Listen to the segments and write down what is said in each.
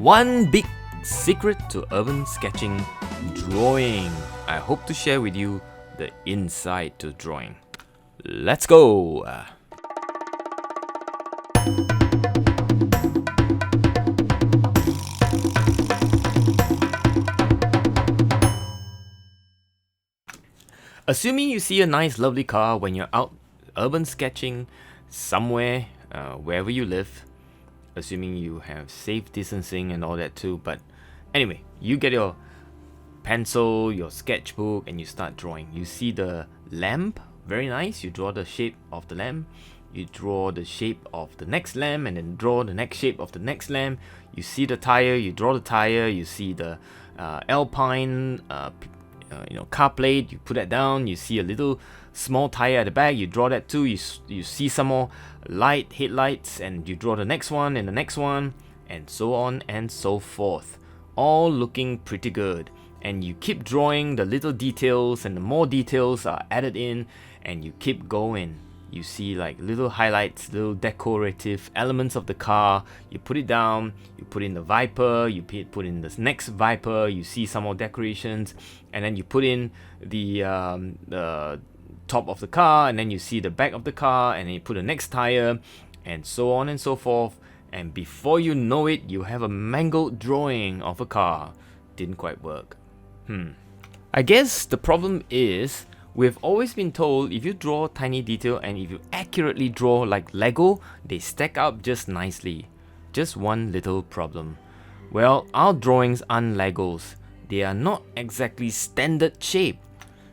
One big secret to urban sketching drawing. I hope to share with you the inside to drawing. Let's go! Assuming you see a nice lovely car when you're out urban sketching somewhere, wherever you live, assuming you have safe distancing and all that too, but anyway, you get your pencil, your sketchbook, and you start drawing. You see the lamp, very nice, you draw the shape of the lamp, you draw the shape of the next lamp, and then draw the next shape of the next lamp. You see the tire, you draw the tire, you see the alpine car plate, you put that down, you see a little small tire at the back, you draw that too, you see some more headlights, and you draw the next one and the next one, and so on and so forth, all looking pretty good. And you keep drawing the little details, and the more details are added in, and you keep going. You see like little highlights, little decorative elements of the car. You put it down, you put in the Viper, you put in the next Viper, you see some more decorations, and then you put in the top of the car, and then you see the back of the car, and then you put the next tire, and so on and so forth. And before you know it, you have a mangled drawing of a car. Didn't quite work. I guess the problem is, we've always been told if you draw tiny detail and if you accurately draw like Lego, they stack up just nicely. Just one little problem. Well, our drawings aren't Legos. They are not exactly standard shape.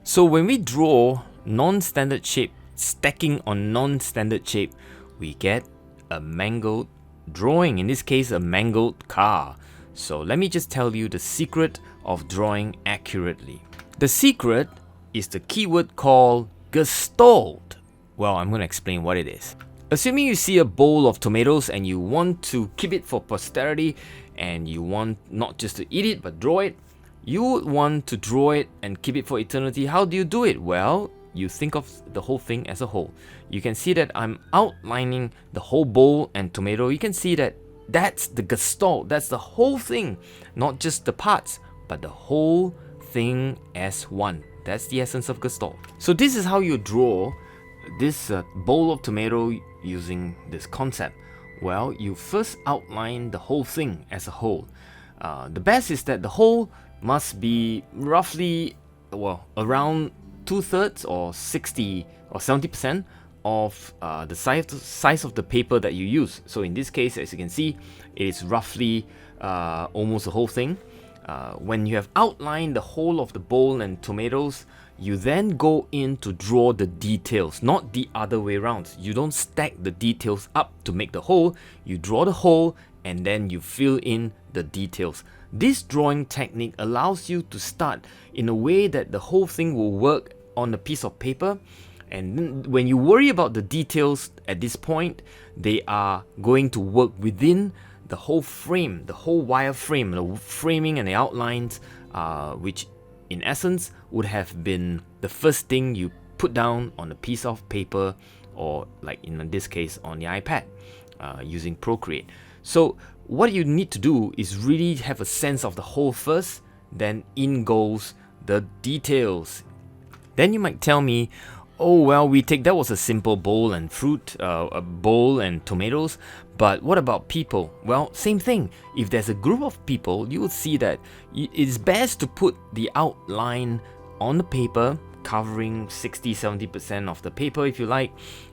So when we draw non-standard shape stacking on non-standard shape, we get a mangled drawing, in this case a mangled car. So let me just tell you the secret of drawing accurately. The secret is the keyword called Gestalt. Well, I'm going to explain what it is. Assuming you see a bowl of tomatoes and you want to keep it for posterity, and you want not just to eat it but draw it, you would want to draw it and keep it for eternity. How do you do it? Well, you think of the whole thing as a whole. You can see that I'm outlining the whole bowl and tomato. You can see that that's the Gestalt, that's the whole thing, not just the parts, but the whole thing as one. That's the essence of Gestalt. So this is how you draw this bowl of tomato using this concept. Well, you first outline the whole thing as a whole. The best is that the whole must be roughly, around 2/3 or 60 or 70% of the size of the paper that you use. So in this case, as you can see, it is roughly almost the whole thing. When you have outlined the whole of the bowl and tomatoes, you then go in to draw the details, not the other way around. You don't stack the details up to make the whole, you draw the whole and then you fill in the details. This drawing technique allows you to start in a way that the whole thing will work on a piece of paper, and then when you worry about the details at this point, they are going to work within the whole frame, the whole wire frame, the framing and the outlines, which in essence would have been the first thing you put down on a piece of paper, or like in this case on the iPad, using Procreate. So what you need to do is really have a sense of the whole first, then in goes the details. Then you might tell me, oh well, Whee Teck, that was a simple bowl and fruit, a bowl and tomatoes, but what about people? Well, same thing. If there's a group of people, you will see that it's best to put the outline on the paper, covering 60-70% of the paper if you like,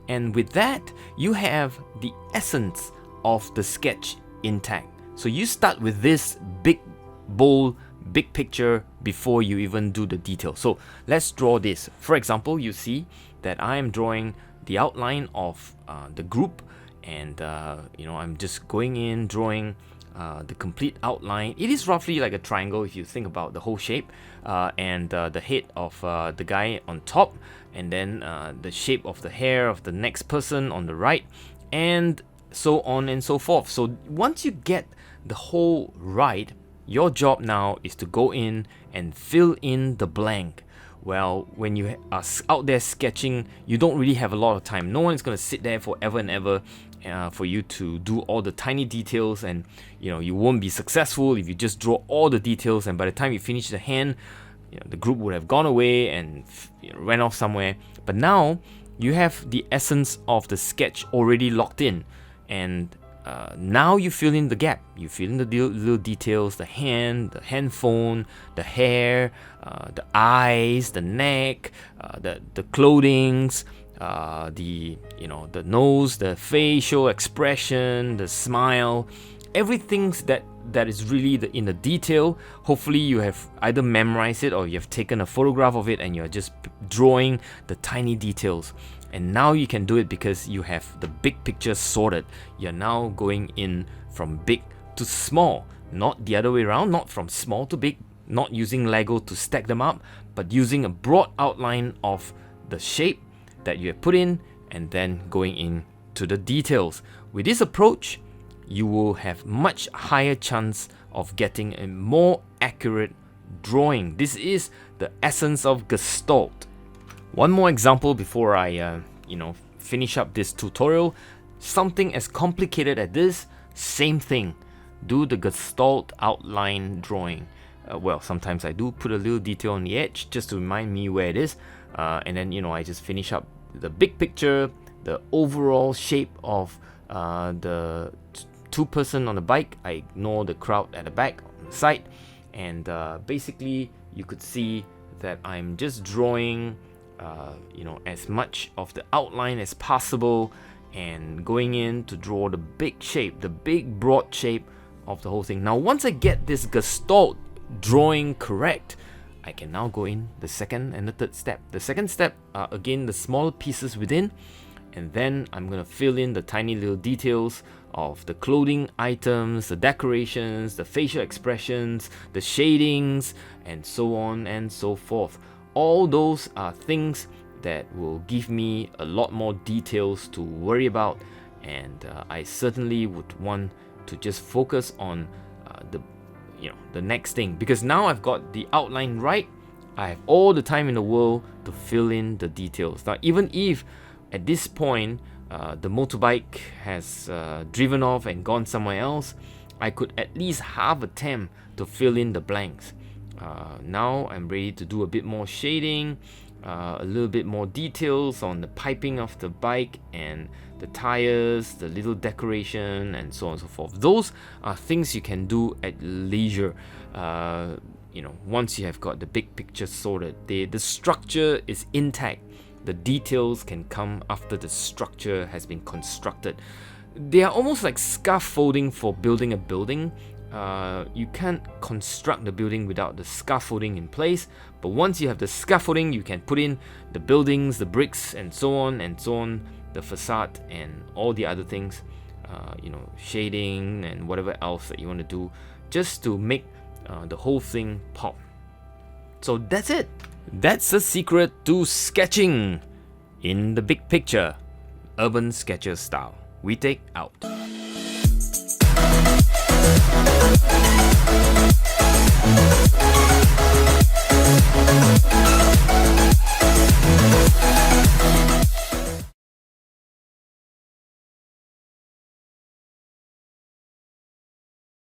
and with that, you have the essence of the sketch intact. So you start with this big bowl, big picture before you even do the detail. So let's draw this. For example, you see that I am drawing the outline of the group, and I'm just going in drawing the complete outline. It is roughly like a triangle if you think about the whole shape, and the head of the guy on top, and then the shape of the hair of the next person on the right, and so on and so forth. So once you get the whole right, your job now is to go in and fill in the blank. Well, when you are out there sketching, you don't really have a lot of time. No one is going to sit there forever and ever for you to do all the tiny details, and you won't be successful if you just draw all the details, and by the time you finish the hand, the group would have gone away and ran off somewhere. But now you have the essence of the sketch already locked in, and now you fill in the gap. You fill in the little details: the hand, the handphone, the hair, the eyes, the neck, the clothings, the nose, the facial expression, the smile, everything that is really in the detail. Hopefully you have either memorized it or you have taken a photograph of it and you're just drawing the tiny details. And now you can do it because you have the big picture sorted. You're now going in from big to small, not the other way around, not from small to big, not using Lego to stack them up, but using a broad outline of the shape that you have put in and then going into the details. With this approach, you will have much higher chance of getting a more accurate drawing. This is the essence of Gestalt. One more example before I finish up this tutorial. Something as complicated as this, same thing. Do the Gestalt outline drawing. Well, sometimes I do put a little detail on the edge just to remind me where it is, and then I just finish up the big picture, the overall shape of the two-person on the bike. I ignore the crowd at the back, on the side, and basically you could see that I'm just drawing as much of the outline as possible and going in to draw the big shape, the big broad shape of the whole thing. Now once I get this Gestalt drawing correct, I can now go in the second and the third step. The second step are again the smaller pieces within, and then I'm going to fill in the tiny little details of the clothing items, the decorations, the facial expressions, the shadings, and so on and so forth. All those are things that will give me a lot more details to worry about, and I certainly would want to just focus on the next thing, because now I've got the outline right. I have all the time in the world to fill in the details. Now even if at this point the motorbike has driven off and gone somewhere else, I could at least half attempt to fill in the blanks. Now I'm ready to do a bit more shading, a little bit more details on the piping of the bike and the tires, the little decoration, and so on and so forth. Those are things you can do at leisure. Once you have got the big picture sorted, the structure is intact. The details can come after the structure has been constructed. They are almost like scaffolding for building a building. You can't construct the building without the scaffolding in place, but once you have the scaffolding, you can put in the buildings, the bricks, and so on, the facade and all the other things, shading and whatever else that you want to do, just to make the whole thing pop. So that's it. That's the secret to sketching in the big picture, urban sketcher style. Whee Teck out.